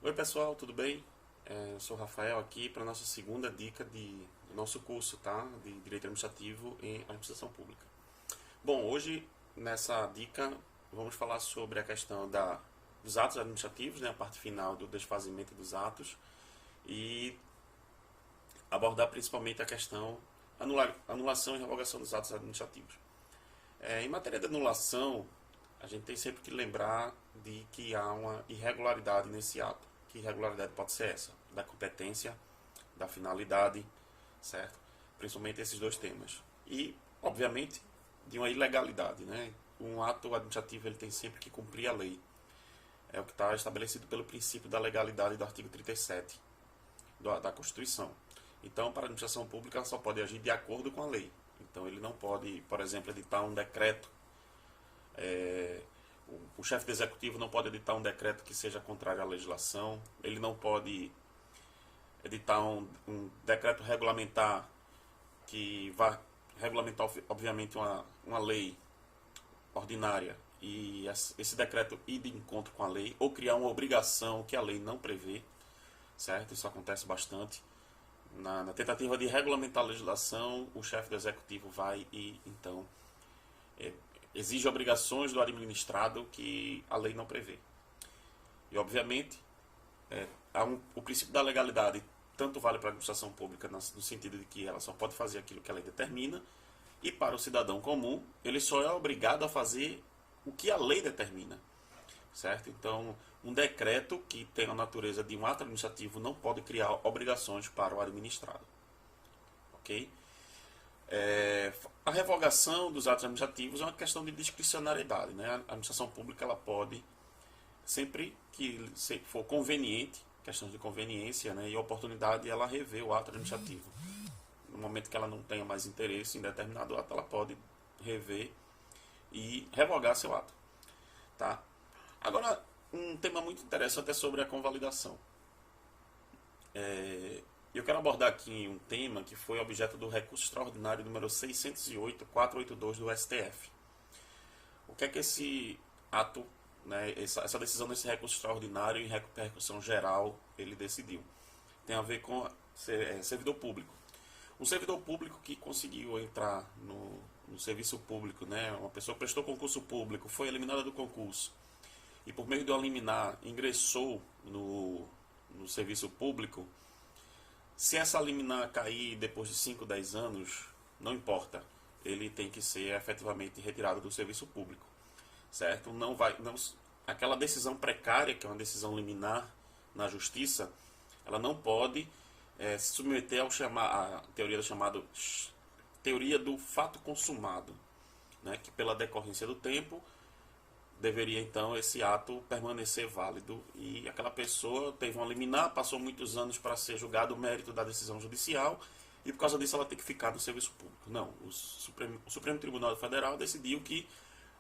Oi pessoal, tudo bem? Eu sou o Rafael aqui para a nossa segunda dica do nosso curso, tá? De Direito Administrativo em Administração Pública. Bom, hoje nessa dica vamos falar sobre a questão dos atos administrativos, né? A parte final do desfazimento dos atos e abordar principalmente a questão anulação e revogação dos atos administrativos. Em matéria de anulação, a gente tem sempre que lembrar de que há uma irregularidade nesse ato. Que irregularidade pode ser essa? Da competência, da finalidade, certo? Principalmente esses dois temas. E, obviamente, de uma ilegalidade, né? Um ato administrativo ele tem sempre que cumprir a lei. É o que está estabelecido pelo princípio da legalidade do artigo 37 da Constituição. Então, para a administração pública, ela só pode agir de acordo com a lei. Então, ele não pode, por exemplo, editar um decreto. O chefe do executivo não pode editar um decreto que seja contrário à legislação. Ele não pode editar um decreto regulamentar que vá regulamentar, obviamente, uma lei ordinária e esse decreto ir de encontro com a lei ou criar uma obrigação que a lei não prevê, certo? Isso acontece bastante. Na tentativa de regulamentar a legislação, o chefe do executivo vai e, então, exige obrigações do administrado que a lei não prevê. E, obviamente, o princípio da legalidade tanto vale para a administração pública no sentido de que ela só pode fazer aquilo que a lei determina, e para o cidadão comum, ele só é obrigado a fazer o que a lei determina, certo? Então, um decreto que tem a natureza de um ato administrativo não pode criar obrigações para o administrado, ok? A revogação dos atos administrativos é uma questão de discricionariedade, né? A administração pública ela pode, sempre que for conveniente, questões de conveniência, né, e oportunidade, ela rever o ato administrativo. No momento que ela não tenha mais interesse em determinado ato, ela pode rever e revogar seu ato. Tá? Agora, um tema muito interessante é sobre a convalidação. Eu quero abordar aqui um tema que foi objeto do recurso extraordinário número 608.482 do STF. O que é que esse ato, né, essa decisão desse recurso extraordinário em repercussão geral ele decidiu? Tem a ver com servidor público. Um servidor público que conseguiu entrar no serviço público, né, uma pessoa que prestou concurso público, foi eliminada do concurso e por meio de uma liminar ingressou no serviço público. Se essa liminar cair depois de 5, 10 anos, não importa, ele tem que ser efetivamente retirado do serviço público, certo? Aquela decisão precária, que é uma decisão liminar na justiça, ela não pode se submeter à teoria chamada teoria do fato consumado, né? Que pela decorrência do tempo deveria então esse ato permanecer válido e aquela pessoa teve uma liminar, passou muitos anos para ser julgado o mérito da decisão judicial e por causa disso ela tem que ficar no serviço público. Não, o Supremo Tribunal Federal decidiu que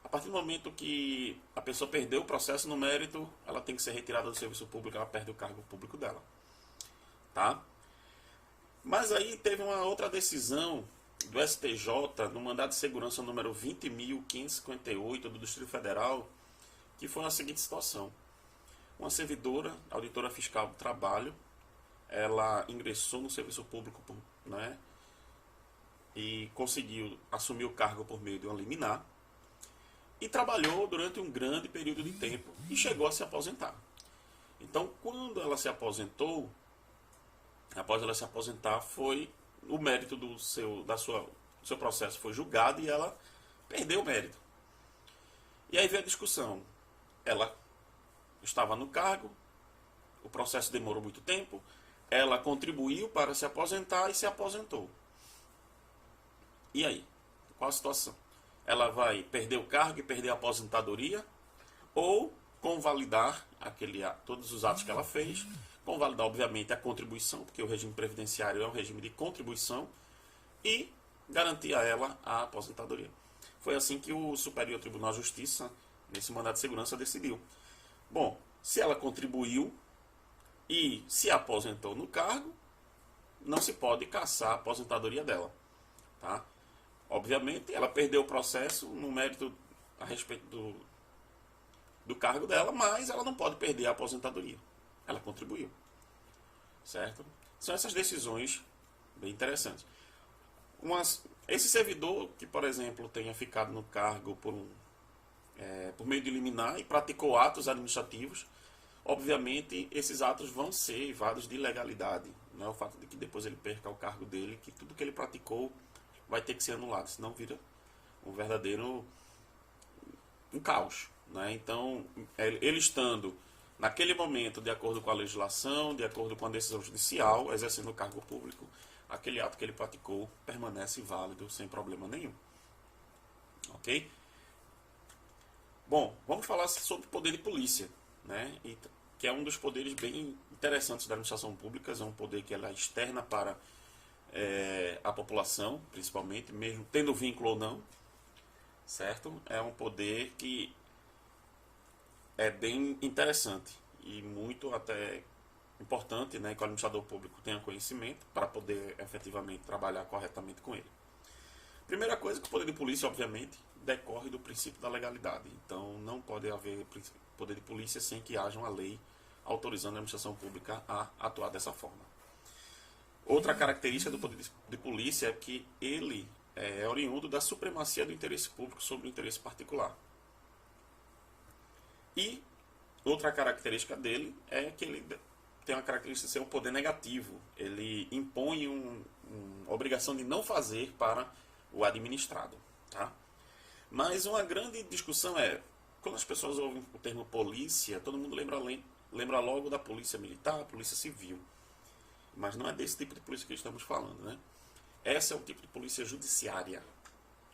a partir do momento que a pessoa perdeu o processo no mérito, ela tem que ser retirada do serviço público, ela perde o cargo público dela. Tá? Mas aí teve uma outra decisão do STJ no mandado de segurança número 20.558 do Distrito Federal, que foi na seguinte situação. Uma servidora, auditora fiscal do trabalho, ela ingressou no serviço público, né, e conseguiu assumir o cargo por meio de uma liminar e trabalhou durante um grande período de tempo e chegou a se aposentar. Então, quando ela se aposentou, após ela se aposentar, foi o mérito do seu processo foi julgado e ela perdeu o mérito. E aí veio a discussão. Ela estava no cargo, o processo demorou muito tempo, ela contribuiu para se aposentar e se aposentou. E aí? Qual a situação? Ela vai perder o cargo e perder a aposentadoria ou convalidar todos os atos que ela fez, convalidar obviamente a contribuição, porque o regime previdenciário é um regime de contribuição, e garantir a ela a aposentadoria. Foi assim que o Superior Tribunal de Justiça, nesse mandado de segurança, decidiu. Bom, se ela contribuiu e se aposentou no cargo, não se pode cassar a aposentadoria dela. Tá? Obviamente, ela perdeu o processo no mérito a respeito do cargo dela, mas ela não pode perder a aposentadoria. ela contribuiu, certo? São essas decisões bem interessantes. Esse servidor que, por exemplo, tenha ficado no cargo por meio de liminar e praticou atos administrativos, obviamente esses atos vão ser vários de ilegalidade. Não é o fato de que depois ele perca o cargo dele, que tudo que ele praticou vai ter que ser anulado, senão vira um verdadeiro caos. Né? Então, ele estando naquele momento, de acordo com a legislação, de acordo com a decisão judicial, exercendo o cargo público, aquele ato que ele praticou permanece válido sem problema nenhum. Ok? Bom, vamos falar sobre o poder de polícia, né? Que é um dos poderes bem interessantes da administração pública, é um poder que ela é externa para a população, principalmente, mesmo tendo vínculo ou não, certo? É um poder que é bem interessante e muito até importante, né, que o administrador público tenha conhecimento para poder efetivamente trabalhar corretamente com ele. Primeira coisa, que o poder de polícia, obviamente, decorre do princípio da legalidade. Então, não pode haver poder de polícia sem que haja uma lei autorizando a administração pública a atuar dessa forma. Outra característica do poder de polícia é que ele é oriundo da supremacia do interesse público sobre o interesse particular. E outra característica dele é que ele tem uma característica de ser um poder negativo. Ele impõe uma obrigação de não fazer para o administrado. Tá? Mas uma grande discussão é, quando as pessoas ouvem o termo polícia, todo mundo lembra logo da polícia militar, polícia civil. Mas não é desse tipo de polícia que estamos falando. Né? Esse é o tipo de polícia judiciária,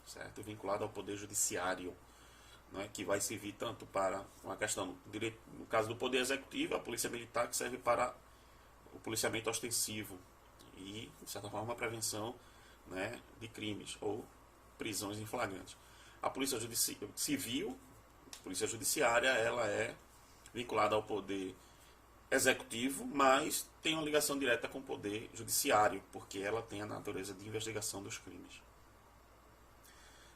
certo? Vinculada ao poder judiciário. Né, que vai servir tanto para uma questão, no caso do poder executivo, a polícia militar, que serve para o policiamento ostensivo e, de certa forma, a prevenção, né, de crimes ou prisões em flagrantes. A polícia civil, a polícia judiciária, ela é vinculada ao poder executivo, mas tem uma ligação direta com o poder judiciário, porque ela tem a natureza de investigação dos crimes.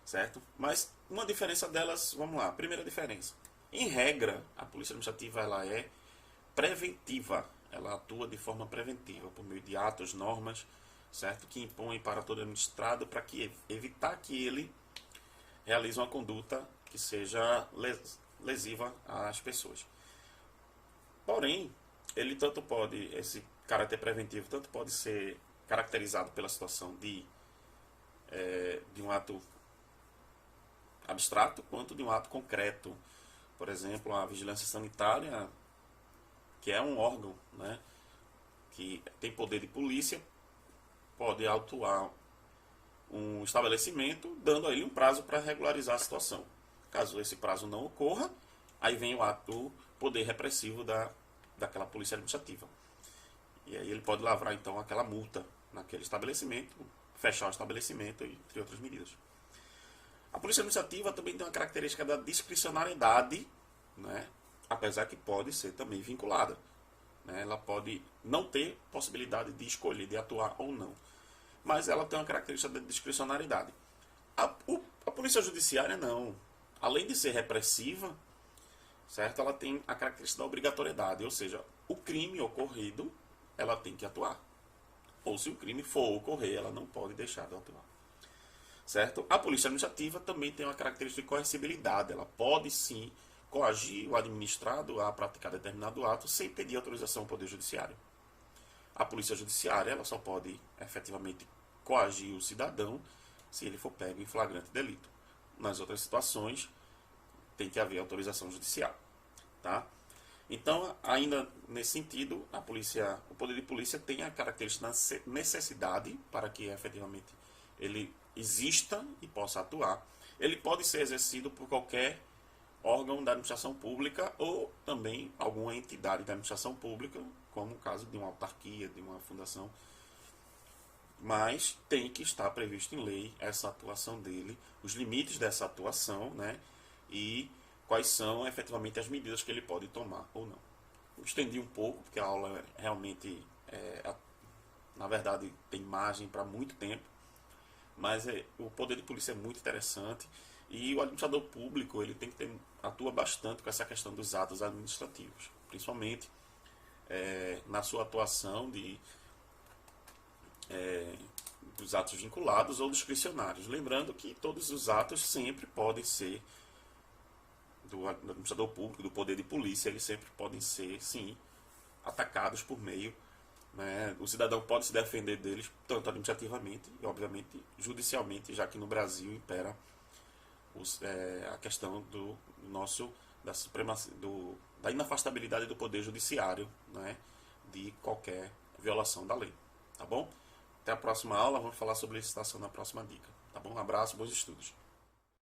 Certo? Mas uma diferença delas, vamos lá, primeira diferença. Em regra, a polícia administrativa ela é preventiva, ela atua de forma preventiva, por meio de atos, normas, certo? Que impõem para todo administrado para que evitar que ele realize uma conduta que seja lesiva às pessoas. Porém, esse caráter preventivo tanto pode ser caracterizado pela situação de um ato abstrato quanto de um ato concreto. Por exemplo, a vigilância sanitária, que é um órgão, né, que tem poder de polícia, pode autuar um estabelecimento dando a ele um prazo para regularizar a situação. Caso esse prazo não ocorra, aí vem o ato do poder repressivo daquela polícia administrativa. E aí ele pode lavrar então aquela multa naquele estabelecimento, fechar o estabelecimento, entre outras medidas. A polícia administrativa também tem uma característica da discricionariedade, né? Apesar que pode ser também vinculada. Né? Ela pode não ter possibilidade de escolher, de atuar ou não. Mas ela tem uma característica da discricionariedade. A polícia judiciária não. Além de ser repressiva, certo? Ela tem a característica da obrigatoriedade, ou seja, o crime ocorrido, ela tem que atuar. Ou se o crime for ocorrer, ela não pode deixar de atuar. Certo? A polícia administrativa também tem uma característica de coercibilidade. Ela pode sim coagir o administrado a praticar determinado ato sem pedir autorização ao Poder Judiciário. A polícia judiciária ela só pode efetivamente coagir o cidadão se ele for pego em flagrante delito. Nas outras situações, tem que haver autorização judicial. Tá? Então, ainda nesse sentido, o poder de polícia tem a característica da necessidade para que efetivamente ele exista e possa atuar. Ele pode ser exercido por qualquer órgão da administração pública ou também alguma entidade da administração pública, como o caso de uma autarquia, de uma fundação. Mas tem que estar previsto em lei essa atuação dele, os limites dessa atuação, né? E quais são efetivamente as medidas que ele pode tomar ou não. Eu estendi um pouco, porque a aula realmente, na verdade, tem margem para muito tempo. Mas o poder de polícia é muito interessante e o administrador público ele atua bastante com essa questão dos atos administrativos, principalmente na sua atuação dos atos vinculados ou discricionários. Lembrando que todos os atos sempre podem ser do administrador público, do poder de polícia, eles sempre podem ser, sim, atacados por meio, né? O cidadão pode se defender deles, tanto administrativamente e, obviamente, judicialmente, já que no Brasil impera a questão da inafastabilidade do poder judiciário, né? De qualquer violação da lei. Tá bom? Até a próxima aula, vamos falar sobre licitação na próxima dica. Tá bom? Um abraço, bons estudos.